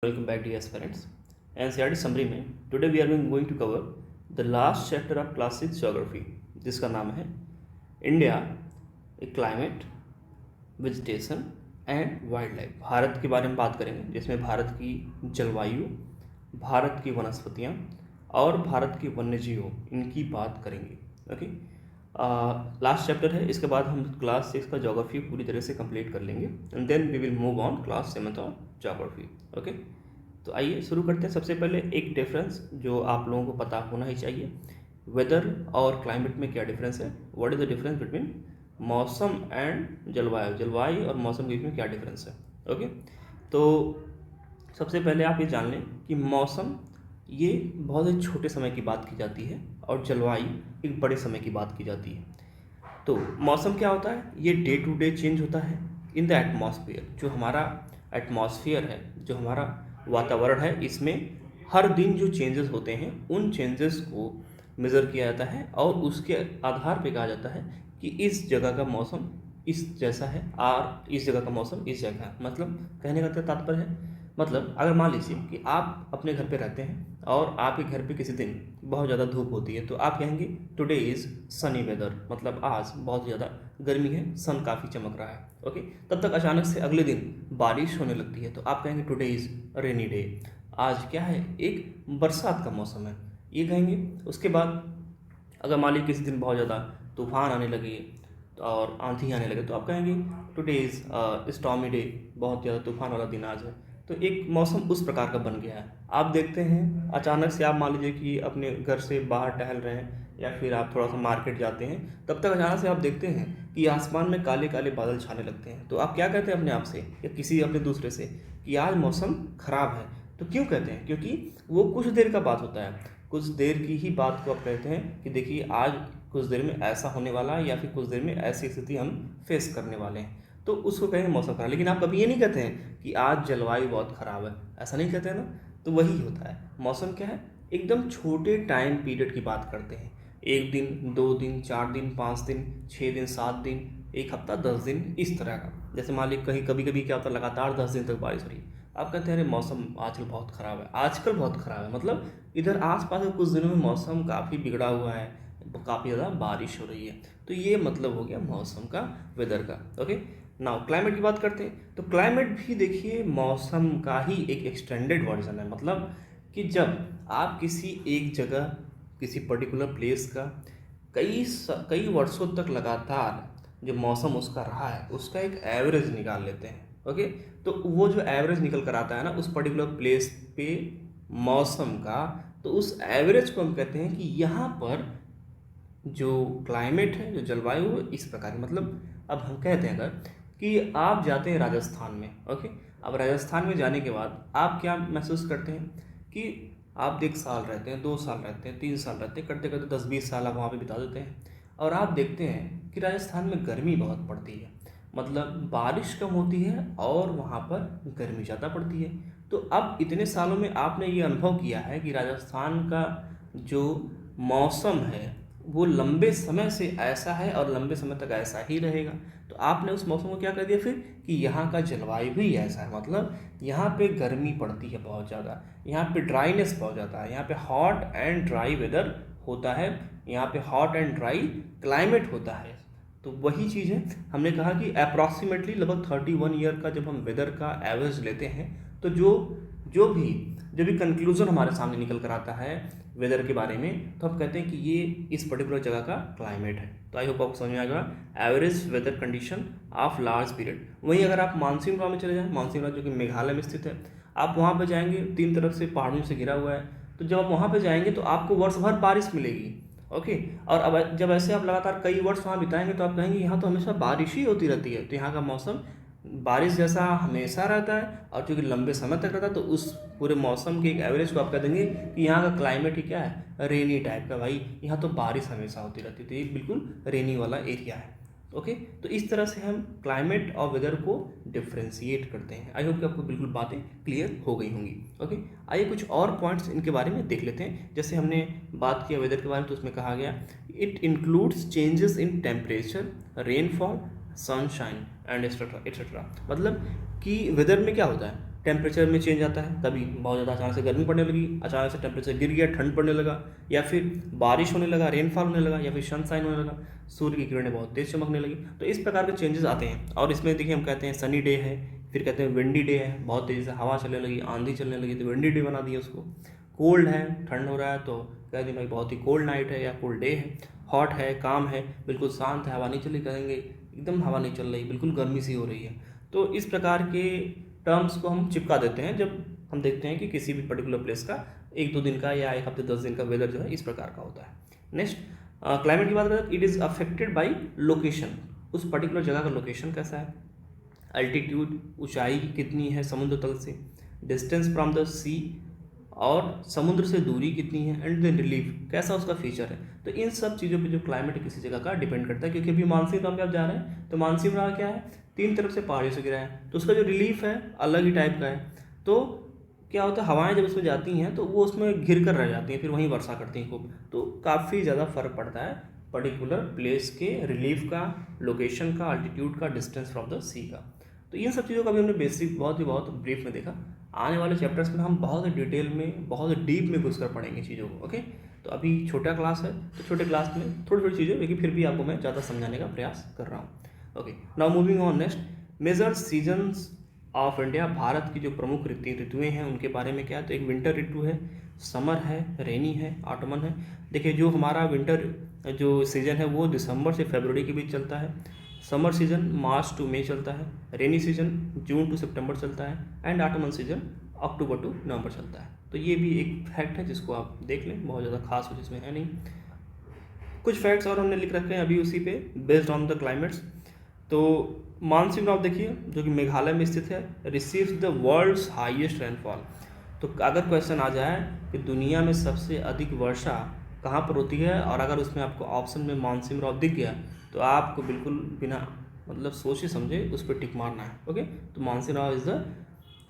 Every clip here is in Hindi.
Welcome back dear aspirants. NCERT summary में today we are going to cover the last chapter of class 6 geography जिसका नाम है India A climate vegetation and wild life. Bharat के बारे में बात करेंगे जिसमें भारत की जलवायु, भारत की वनस्पतियाँ और भारत के वन्यजीवों इनकी बात करेंगे। ओके, लास्ट चैप्टर है। इसके बाद हम क्लास 6 का ज्योग्राफी पूरी तरह से कंप्लीट कर लेंगे and then we will move on class 7 of geography. Okay, तो आइए शुरू करते हैं। सबसे पहले एक डिफरेंस जो आप लोगों को पता होना ही चाहिए, वेदर और क्लाइमेट में क्या डिफरेंस है। What is the difference between मौसम एंड जलवायु, जलवायु और मौसम के बीच में क्या डिफरेंस है। ओके, तो सबसे पहले आप ये जान लें कि मौसम ये बहुत ही छोटे समय की बात की जाती है और जलवायु एक बड़े समय की बात की जाती है। तो मौसम क्या होता है, ये डे टू डे चेंज होता है इन द एटमॉस्फेयर। जो हमारा एटमॉस्फेयर है, जो हमारा वातावरण है, इसमें हर दिन जो चेंजेस होते हैं उन चेंजेस को मेज़र किया जाता है और उसके आधार पे कहा जाता है कि इस जगह का मौसम इस जैसा है और इस जगह का मौसम इस जगह है। मतलब कहने का तात्पर्य है, मतलब अगर मान लीजिए कि आप अपने घर पे रहते हैं और आपके घर पे किसी दिन बहुत ज़्यादा धूप होती है तो आप कहेंगे टुडे इज़ सनी वेदर, मतलब आज बहुत ज़्यादा गर्मी है, सन काफ़ी चमक रहा है। ओके, तब तक अचानक से अगले दिन बारिश होने लगती है तो आप कहेंगे टुडे इज़ रेनी डे, आज क्या है, एक बरसात का मौसम है, ये कहेंगे। उसके बाद अगर मान लीजिए किसी दिन बहुत ज़्यादा तूफान आने लगे और आंधी आने लगे तो आप कहेंगे टुडे इज़ स्टॉर्मी डे, बहुत ज़्यादा तूफान वाला दिन आज है। तो एक मौसम उस प्रकार का बन गया है। आप देखते हैं अचानक से आप मान लीजिए कि अपने घर से बाहर टहल रहे हैं या फिर आप थोड़ा सा मार्केट जाते हैं, तब तक अचानक से आप देखते हैं कि आसमान में काले काले बादल छाने लगते हैं। तो आप क्या कहते हैं अपने आप से या किसी अपने दूसरे से कि आज मौसम खराब है। तो क्यों कहते हैं? क्योंकि वो कुछ देर का बात होता है, कुछ देर की ही बात को आप कहते हैं कि देखिए आज कुछ देर में ऐसा होने वाला है या फिर कुछ देर में ऐसी स्थिति हम फेस करने वाले हैं, तो उसको कहेंगे मौसम खराब। लेकिन आप कभी ये नहीं कहते हैं कि आज जलवायु बहुत ख़राब है, ऐसा नहीं कहते हैं ना। तो वही होता है, मौसम क्या है, एकदम छोटे टाइम पीरियड की बात करते हैं। 1 दिन, 2 दिन, 4 दिन, 5 दिन, 6 दिन, 7 दिन, 1 हफ्ता, 10 दिन, इस तरह का। जैसे मान लीजिए कहीं कभी कभी क्या होता है, लगातार 10 दिन तक बारिश हो रही है, आप कहते हैं अरे मौसम आजकल बहुत ख़राब है, आजकल बहुत ख़राब है, मतलब इधर आसपास के कुछ दिनों में मौसम काफ़ी बिगड़ा हुआ है, काफ़ी ज़्यादा बारिश हो रही है। तो ये मतलब हो गया मौसम का, वेदर का। ओके, नाउ क्लाइमेट की बात करते हैं। तो क्लाइमेट भी देखिए मौसम का ही एक एक्सटेंडेड वर्जन है। मतलब कि जब आप किसी एक जगह, किसी पर्टिकुलर प्लेस का कई वर्षों तक लगातार जो मौसम उसका रहा है उसका एक एवरेज निकाल लेते हैं। ओके, तो वो जो एवरेज निकल कर आता है ना उस पर्टिकुलर प्लेस पे मौसम का, तो उस एवरेज को हम कहते हैं कि यहाँ पर जो क्लाइमेट है, जो जलवायु है, इस प्रकार की। मतलब अब हम कहते हैं अगर कि आप जाते हैं राजस्थान में। ओके, अब राजस्थान में जाने के बाद आप क्या महसूस करते हैं कि आप 1 साल रहते हैं, 2 साल रहते हैं, 3 साल रहते हैं, करते करते 10-20 साल आप वहाँ पे बिता देते हैं और आप देखते हैं कि राजस्थान में गर्मी बहुत पड़ती है, मतलब बारिश कम होती है और वहाँ पर गर्मी ज़्यादा पड़ती है। तो अब इतने सालों में आपने ये अनुभव किया है कि राजस्थान का जो मौसम है वो लंबे समय से ऐसा है और लंबे समय तक ऐसा ही रहेगा। तो आपने उस मौसम को क्या कर दिया फिर कि यहाँ का जलवायु भी ऐसा है, मतलब यहाँ पे गर्मी पड़ती है बहुत ज़्यादा, यहाँ पे ड्राइनेस बहुत ज़्यादा है, यहाँ पे हॉट एंड ड्राई वेदर होता है, यहाँ पे हॉट एंड ड्राई क्लाइमेट होता है। तो वही चीज़ है, हमने कहा कि अप्रॉक्सीमेटली लगभग 31 ईयर का जब हम वेदर का एवरेज लेते हैं तो जो भी कंक्लूजन हमारे सामने निकल कर आता है वेदर के बारे में, तो हम कहते हैं कि ये इस पर्टिकुलर जगह का क्लाइमेट है। तो आई होप आपको समझ में आ गया, average weather condition of large period. वहीं अगर आप मानसून राव में चले जाएं, मानसून राव जो कि मेघालय में स्थित है, आप वहाँ पर जाएंगे, 3 तरफ से पहाड़ों से घिरा हुआ है, तो जब आप वहाँ पर जाएंगे तो आपको वर्ष भर बारिश मिलेगी। ओके, और अब जब ऐसे आप लगातार कई वर्ष वहाँ बिताएंगे तो आप कहेंगे यहाँ तो हमेशा बारिश ही होती रहती है। तो यहाँ का मौसम बारिश जैसा हमेशा रहता है और चूँकि लंबे समय तक रहता है तो उस पूरे मौसम के एक एवरेज को आप कह देंगे कि यहाँ का क्लाइमेट ही क्या है, रेनी टाइप का। भाई यहाँ तो बारिश हमेशा होती रहती है, तो ये बिल्कुल रेनी वाला एरिया है। ओके, तो इस तरह से हम क्लाइमेट और वेदर को डिफ्रेंशिएट करते हैं। आई होप कि आपको बिल्कुल बातें क्लियर हो गई होंगी। ओके, आइए कुछ और पॉइंट्स इनके बारे में देख लेते हैं। जैसे हमने बात किया वेदर के बारे में तो उसमें कहा गया it includes changes in temperature, rainfall, sunshine and etcetera. मतलब कि वेदर में क्या होता है, टेम्परेचर में चेंज आता है, कभी बहुत ज़्यादा अचानक से गर्मी पड़ने लगी, अचानक से टेम्परेचर गिर गया, ठंड पड़ने लगा, या फिर बारिश होने लगा, रेनफॉल होने लगा, या फिर सनशाइन होने लगा, सूर्य की किरणें बहुत तेज चमकने लगी। तो इस प्रकार के चेंजेस आते हैं। और इसमें देखिए हम कहते हैं सनी डे है, फिर कहते हैं विंडी डे है, बहुत तेज़ी से हवा चलने लगी, आंधी चलने लगी तो विंडी डे बना दिया उसको। कोल्ड है, ठंड हो रहा है तो कह दें भाई बहुत ही कोल्ड नाइट है या कोल्ड डे है। हॉट है, काम है, बिल्कुल शांत है, हवा नहीं चल रही, कहेंगे एकदम हवा नहीं चल रही, बिल्कुल गर्मी सी हो रही है। तो इस प्रकार के टर्म्स को हम चिपका देते हैं जब हम देखते हैं कि किसी भी पर्टिकुलर प्लेस का 1-2 दिन का या 1 हफ्ते 10 दिन का वेदर जो है इस प्रकार का होता है। नेक्स्ट क्लाइमेट की बात करें, it is affected by location. उस पर्टिकुलर जगह का लोकेशन कैसा है, अल्टीट्यूड, ऊंचाई कितनी है समुद्र तल से, डिस्टेंस फ्रॉम द सी, और समुद्र से दूरी कितनी है, एंड द रिलीफ कैसा उसका फीचर है। तो इन सब चीज़ों पे जो क्लाइमेट किसी जगह का डिपेंड करता है। क्योंकि अभी मानसून में आप जा रहे हैं तो मानसून रहा क्या है, 3 तरफ से पहाड़ियों से गिरा है, तो उसका जो रिलीफ है अलग ही टाइप का है। तो क्या होता है, हवाएं जब उसमें जाती हैं तो वो उसमें घिर कर रह जाती हैं, फिर वहीं वर्षा करती हैं खूब। तो काफ़ी ज़्यादा फर्क पड़ता है पर्टिकुलर प्लेस के रिलीफ का, लोकेशन का, अल्टीट्यूड का, डिस्टेंस फ्रॉम द सी का। तो इन सब चीज़ों का भी हमने बेसिक बहुत ब्रीफ में देखा। आने वाले चैप्टर्स में हम बहुत डिटेल में, बहुत डीप में घुस कर पढ़ेंगे चीज़ों को। ओके, तो अभी छोटा क्लास है तो छोटे क्लास में थोड़ी चीज़ें, लेकिन फिर भी आपको मैं ज़्यादा समझाने का प्रयास कर रहा हूँ। Okay, now moving on next, major seasons of India. भारत की जो प्रमुख ऋतुएँ हैं उनके बारे में क्या है, तो एक विंटर ऋतु है, समर है, रेनी है, ऑटमन है। देखिए जो हमारा विंटर जो सीज़न है वो दिसंबर से फरवरी के बीच चलता है, summer season March to May चलता है, rainy season June to September चलता है, and autumn season October to November चलता है। तो ये भी एक फैक्ट है जिसको आप देख लें, बहुत ज़्यादा खास कुछ इसमें है नहीं। कुछ फैक्ट्स और हमने लिख रखे हैं अभी उसी पे, बेस्ड ऑन द क्लाइमेट्स। तो मानसून आप देखिए जो कि मेघालय में स्थित है, receives the world's highest rainfall. तो अगर क्वेश्चन आ जाए कि दुनिया में सबसे अधिक वर्षा कहाँ पर होती है, और अगर उसमें आपको ऑप्शन में मानसून राव दिख गया तो आपको बिल्कुल बिना मतलब सोचे समझे उस पर टिक मारना है। ओके, तो Mawsynram is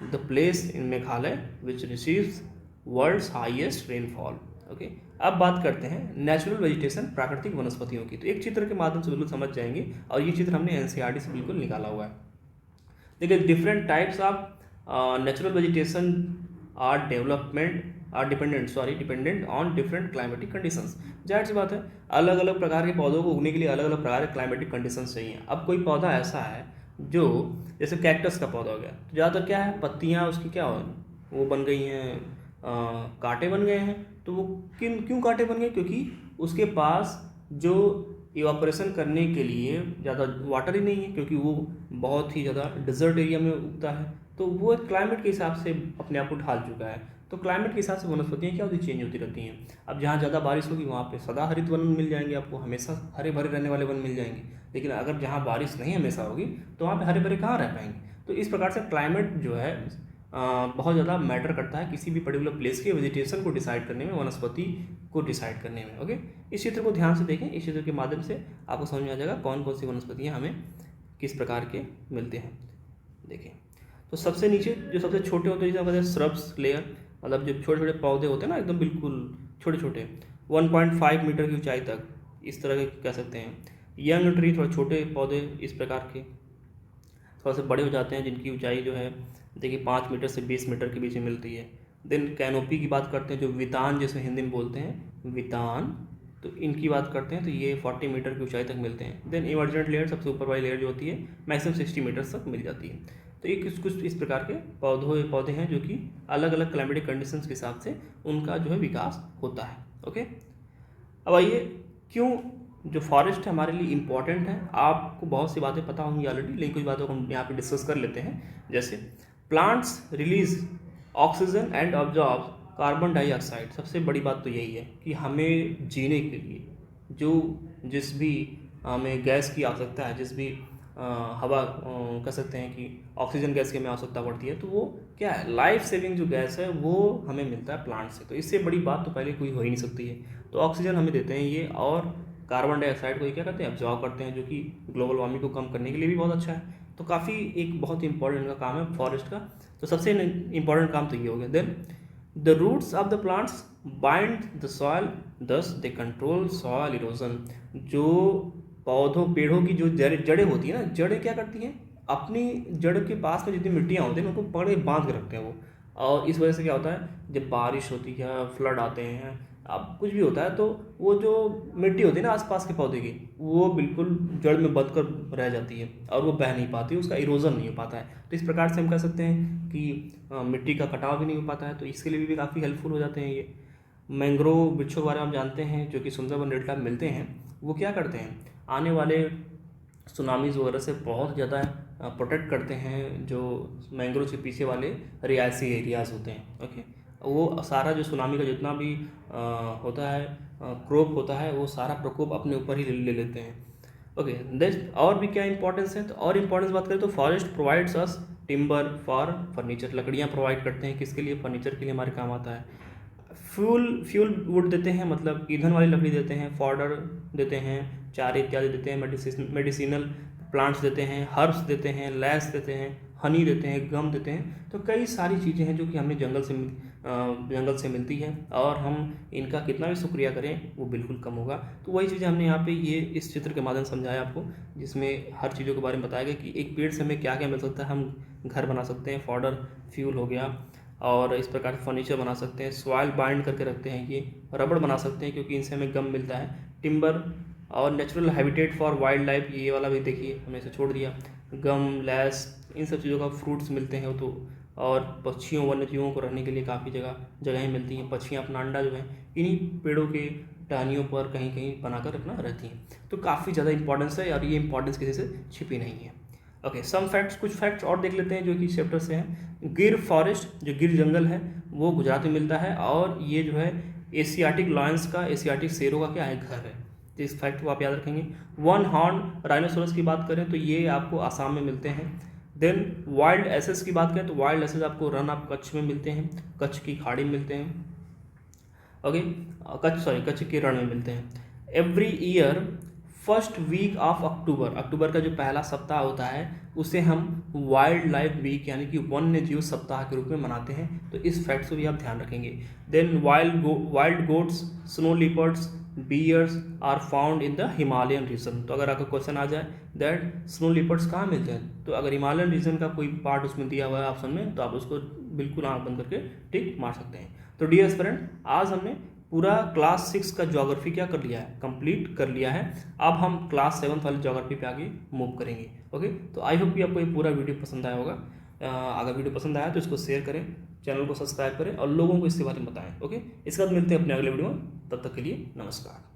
the place in Meghalaya which receives world's highest rainfall. Okay, अब बात करते हैं नेचुरल वेजिटेशन, प्राकृतिक वनस्पतियों की। तो एक चित्र के माध्यम से बिल्कुल समझ जाएंगे, और ये चित्र हमने एनसीईआरटी से बिल्कुल निकाला हुआ है। देखिए different types of natural vegetation are dependent on different climatic conditions. जाहिर सी बात है, अलग अलग प्रकार के पौधों को उगने के लिए अलग अलग प्रकार के क्लाइमेटिक कंडीशंस चाहिए। अब कोई पौधा ऐसा है जो जैसे कैक्टस का पौधा हो गया, तो ज़्यादातर क्या है, पत्तियाँ उसकी क्या हो वो बन गई हैं, कांटे बन गए हैं। तो वो क्यों कांटे बन गए, क्योंकि उसके पास जो इवापोरेशन करने के लिए ज़्यादा वाटर ही नहीं है, क्योंकि वो बहुत ही ज़्यादा डिजर्ट एरिया में उगता है। तो वो क्लाइमेट के हिसाब से अपने आप को ढाल चुका है। तो क्लाइमेट के हिसाब से वनस्पतियाँ क्या होती, चेंज होती रहती हैं। अब जहाँ ज़्यादा बारिश होगी वहाँ पे सदाहरित वन मिल जाएंगे आपको, हमेशा हरे भरे रहने वाले वन मिल जाएंगे। लेकिन अगर जहाँ बारिश नहीं हमेशा होगी तो वहाँ पे हरे भरे कहाँ रह पाएंगे। तो इस प्रकार से क्लाइमेट जो है बहुत ज़्यादा मैटर करता है किसी भी पर्टिकुलर प्लेस के वेजिटेशन को डिसाइड करने में, वनस्पति को डिसाइड करने में। ओके, इस चित्र को ध्यान से देखें, इस चित्र के माध्यम से आपको समझ में आ जाएगा कौन कौन सी वनस्पतियाँ हमें किस प्रकार के मिलते हैं। देखें तो सबसे नीचे जो सबसे छोटे होते हैं, जैसे श्रब्स लेयर, मतलब जो छोटे छोटे पौधे होते हैं ना, एकदम बिल्कुल छोटे छोटे 1.5 मीटर की ऊंचाई तक, इस तरह के कह सकते हैं। यंग ट्री थोड़े छोटे पौधे इस प्रकार के, थोड़ा से बड़े हो जाते हैं जिनकी ऊंचाई जो है देखिए 5 मीटर से 20 मीटर के बीच में मिलती है। देन कैनोपी की बात करते हैं, जो वितान जिसे हिंदी में बोलते हैं वितान, तो इनकी बात करते हैं तो ये 40 मीटर की ऊंचाई तक मिलते हैं। देन इमर्जेंट लेयर, सबसे ऊपर वाली लेयर जो होती है मैक्सिमम 60 मीटर तक मिल जाती है। तो ये कुछ इस प्रकार के पौधे हैं जो कि अलग अलग क्लाइमेटिक कंडीशंस के हिसाब से उनका जो है विकास होता है। ओके, अब आइए क्यों जो फॉरेस्ट है हमारे लिए इम्पॉर्टेंट है। आपको बहुत सी बातें पता होंगी ऑलरेडी, लेकिन कुछ बातों को हम यहाँ पे डिस्कस कर लेते हैं। जैसे plants release oxygen and absorb carbon dioxide. सबसे बड़ी बात तो यही है कि हमें जीने के लिए जिस भी हमें गैस की आवश्यकता है, जिस भी हवा कह सकते हैं कि ऑक्सीजन गैस की हमें आवश्यकता पड़ती है, तो वो क्या है, लाइफ सेविंग जो गैस है वो हमें मिलता है प्लांट से। तो इससे बड़ी बात तो पहले कोई हो ही नहीं सकती है। तो ऑक्सीजन हमें देते हैं ये, और कार्बन डाइऑक्साइड को ये क्या करते हैं, ऑब्जॉर्व करते हैं, जो कि ग्लोबल वार्मिंग को कम करने के लिए भी बहुत अच्छा है। तो काफ़ी एक बहुत ही इंपॉर्टेंट का काम है फॉरेस्ट का। तो सबसे इंपॉर्टेंट काम तो ये हो गया। Then the roots of the plants bind the soil, thus they control soil erosion. जो पेड़ों की जो जड़ें होती है ना, जड़ें क्या करती हैं, अपनी जड़ के पास में जितनी मिट्टियाँ होती हैं उनको पकड़ के बांध के रखते हैं वो, और इस वजह से क्या होता है, जब बारिश होती है, फ्लड आते हैं, अब कुछ भी होता है, तो वो जो मिट्टी होती है ना आसपास के पौधे की, वो बिल्कुल जड़ में बंध कर रह जाती है और वो बह नहीं पाती, उसका इरोजन नहीं हो पाता है। तो इस प्रकार से हम कह सकते हैं कि मिट्टी का कटाव भी नहीं हो पाता है, तो इसके लिए भी काफ़ी हेल्पफुल हो जाते हैं ये। मैंग्रोव वृक्षों के बारे में हम जानते हैं, जो कि सुंदरबन डेल्टा में मिलते हैं। वो क्या करते हैं, आने वाले सुनामीज वगैरह से बहुत ज़्यादा प्रोटेक्ट करते हैं। जो मैंग्रोव के पीछे वाले रिहायशी एरियाज़ होते हैं, ओके, वो सारा जो सुनामी का जितना भी होता है, क्रोप होता है, वो सारा प्रकोप अपने ऊपर ही ले लेते हैं। ओके, नेक्स्ट और भी क्या इंपॉर्टेंस है, तो और इम्पोर्टेंस बात करें तो forest provides us timber for furniture, लकड़ियाँ प्रोवाइड करते हैं, किसके लिए, फर्नीचर के लिए हमारे काम आता है। फ्यूल वुड देते हैं, मतलब ईंधन वाली लकड़ी देते हैं, फॉडर देते हैं, चारे इत्यादि देते हैं, मेडिसिनल प्लांट्स देते हैं, हर्ब्स देते हैं, लैस देते हैं, हनी देते हैं, गम देते हैं। तो कई सारी चीज़ें हैं जो कि हमें जंगल से मिलती है, और हम इनका कितना भी शुक्रिया करें वो बिल्कुल कम होगा। तो वही चीज़ें हमने यहाँ पे ये इस चित्र के माध्यम से समझाया आपको, जिसमें हर चीज़ों के बारे में बताया गया कि एक पेड़ से हमें क्या क्या मिल सकता है। हम घर बना सकते हैं, फॉडर फ्यूल हो गया, और इस प्रकार फर्नीचर बना सकते हैं, सॉइल बाइंड करके रखते हैं, ये रबड़ बना सकते हैं क्योंकि इनसे हमें गम मिलता है, टिम्बर और natural habitat for wild life, ये वाला भी देखिए हमने इसे छोड़ दिया, गम, लैस, इन सब चीज़ों का फ्रूट्स मिलते हैं। तो और पक्षियों, वन्य जीवों को रहने के लिए काफ़ी जगहें मिलती हैं। पक्षियाँ अपना अंडा जो है इन्हीं पेड़ों के टहनियों पर कहीं कहीं बनाकर अपना रहती हैं। तो काफ़ी ज़्यादा इंपॉर्टेंस है, और ये इंपॉर्टेंस किसी से छिपी नहीं है। ओके, सम फैक्ट्स, कुछ फैक्ट्स और देख लेते हैं जो कि इस चैप्टर से हैं। गिर फॉरेस्ट, जो गिर जंगल है, वो गुजरात में मिलता है, और ये जो है एशियाटिक लॉयंस का, एशियाटिक शेरों का क्या है, घर है। तो इस फैक्ट को आप याद रखेंगे। वन हॉर्न राइनोसोरस की बात करें तो ये आपको आसाम में मिलते हैं। देन वाइल्ड एसेस की बात करें तो वाइल्ड एसेस आपको रन ऑफ कच्छ में मिलते हैं, कच्छ की खाड़ी में मिलते हैं। ओके, कच्छ के रण में मिलते हैं। Every year first week of October, October का जो पहला सप्ताह होता है उसे हम वाइल्ड लाइफ वीक यानी कि वन्य जीव सप्ताह के रूप में मनाते हैं। तो इस फैक्ट को भी आप ध्यान रखेंगे। Then wild goats, snow leopards, bears are found in the Himalayan region. तो अगर आपका क्वेश्चन आ जाए दैट स्नो लिपर्ड्स कहाँ मिलते हैं, तो अगर हिमालयन रीजन का कोई पार्ट उसमें दिया हुआ है ऑप्शन में, तो आप उसको बिल्कुल आँख बंद करके टिक मार सकते हैं। तो डियर स्टूडेंट, आज हमने पूरा क्लास 6 का ज्योग्राफी क्या कर लिया है, कंप्लीट कर लिया है। अब हम क्लास 7 वाली ज्योग्राफी पे आगे मूव करेंगे। ओके, तो आई होप कि आपको ये पूरा वीडियो पसंद आया होगा। अगर वीडियो पसंद आया तो इसको शेयर करें, चैनल को सब्सक्राइब करें और लोगों को इसके बारे में बताएं। ओके, इसके बाद मिलते हैं अपने अगले वीडियो में, तब तक के लिए नमस्कार।